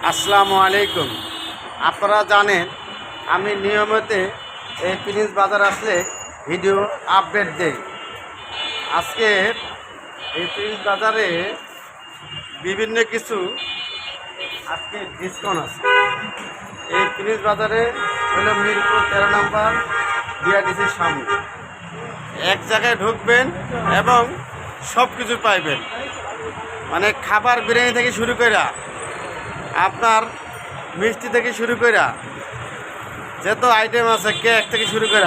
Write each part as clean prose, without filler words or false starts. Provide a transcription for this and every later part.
আসসালামু আলাইকুম। আপনারা জানেন আমি নিয়মিত এই প্রিন্স বাজার আসলে ভিডিও আপডেট দেই। আজকে এই প্রিন্স বাজারে বিভিন্ন কিছু আজকে ডিসকাউন্ট আছে। এই প্রিন্স বাজারে হলো মিরপুর 13 নম্বর বিআরটিসির সামনে। এক জায়গায় ঢুকবেন এবং সব কিছু পাইবেন, মানে খাবার বিরিয়ানি থেকে শুরু করে আপনার মিষ্টি থেকে শুরু করে যত আইটেম আছে, কেক থেকে শুরু করে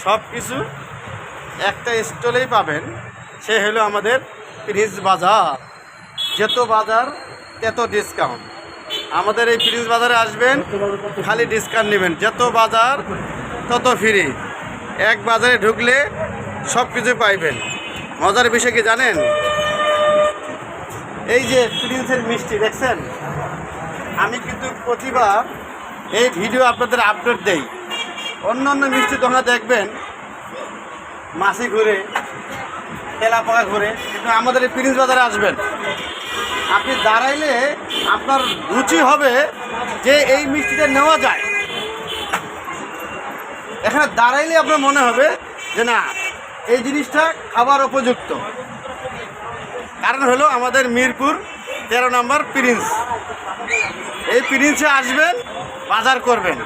সব কিছু একটা স্টলেই পাবেন। সে হলো আমাদের প্রিন্স বাজার। যত বাজার তত ডিসকাউন্ট। আমাদের এই প্রিন্স বাজারে আসবেন, খালি ডিসকাউন্ট নেবেন। যত বাজার তত ফ্রি। এক বাজারে ঢুকলে সব কিছু পাইবেন। মজার বিষয় কি জানেন? এই যে প্রিন্সের মিষ্টি দেখছেন, আমি কিন্তু প্রতিবার এই ভিডিও আপনাদের আপডেট দেই। অন্য অন্য মিষ্টি তোমরা দেখবেন মাছি ঘুরে, তেলা পাকা ঘুরে, কিন্তু আমাদের এই প্রিন্স বাজারে আসবেন, আপনি দাঁড়াইলে আপনার রুচি হবে যে এই মিষ্টিটা নেওয়া যায়। এখানে দাঁড়াইলে আপনার মনে হবে যে না, এই জিনিসটা খাবার উপযুক্ত। কারণ হলো আমাদের মিরপুর 13 নম্বর প্রিন্স। এই প্রিন্সে আসবেন, বাজার করবেন।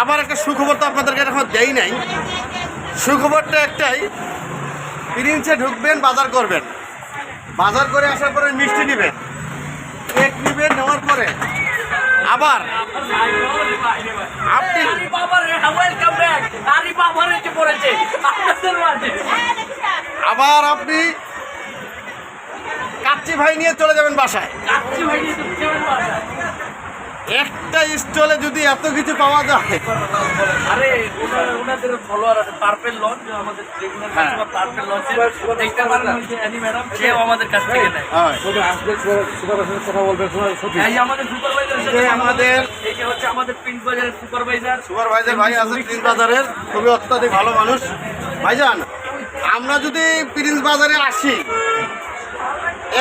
আবার একটা সুখবর তো আপনাদেরকে এখন দেই নাই। সুখবরটা একটাই, প্রিন্সে ঢুকবেন, বাজার করবেন। বাজার করে আসার পরে মিষ্টি নেবেন, কেক নেবেন। নেওয়ার পরে আবার আপনি কাচ্চি ভাই নিয়ে চলে যাবেন বাসায়। একটা স্টলে যদি এত কিছু পাওয়া যায়, আরে ওনাদের ফলোয়ার আছে, পার্পল লঞ্চ আমাদের রেগুলার কাস্টমার, পার্পল লঞ্চ দেখতে পারেন, অ্যানি ম্যাডাম সেও আমাদের কাছ থেকে নেয়। শুধু আসবে সুপারভাইজারের কথা বলবেন, এই আমাদের সুপারভাইজার, আমাদের এই যে হচ্ছে আমাদের প্রিন্স বাজারের সুপারভাইজার ভাই আছে প্রিন্স বাজারের, খুবই অত্যাধিক ভালো মানুষ। ভাইজান, আমরা যদি প্রিন্স বাজারে আসি,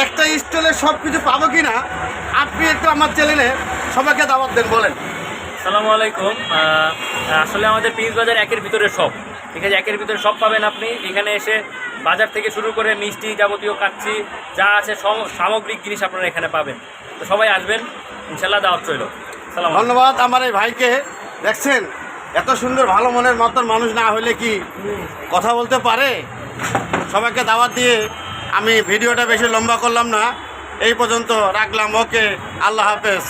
একটা স্টলে সব কিছু পাবো কি না, আপনি একটু আমার চ্যানেলে সবাইকে দাওয়াত দেন, বলেন। আসসালামু আলাইকুম। আসলে আমাদের প্রিন্স বাজার একের ভিতরে সব, ঠিক আছে, একের ভিতরে সব পাবেন আপনি। এখানে এসে বাজার থেকে শুরু করে মিষ্টি, যাবতীয় কাচ্চি যা আছে সামগ্রিক জিনিস আপনারা এখানে পাবেন। তো সবাই আসবেন, ইনশাল্লাহ দাওয়াত রইল। ধন্যবাদ আমার এই ভাইকে। দেখছেন, এত সুন্দর ভালো মনের মতন মানুষ না হলে কি কথা বলতে পারে? সবাইকে দাওয়াত দিয়ে আমি ভিডিওটা বেশি লম্বা করলাম না, এই পর্যন্ত রাখলাম। ওকে, আল্লাহ হাফেজ।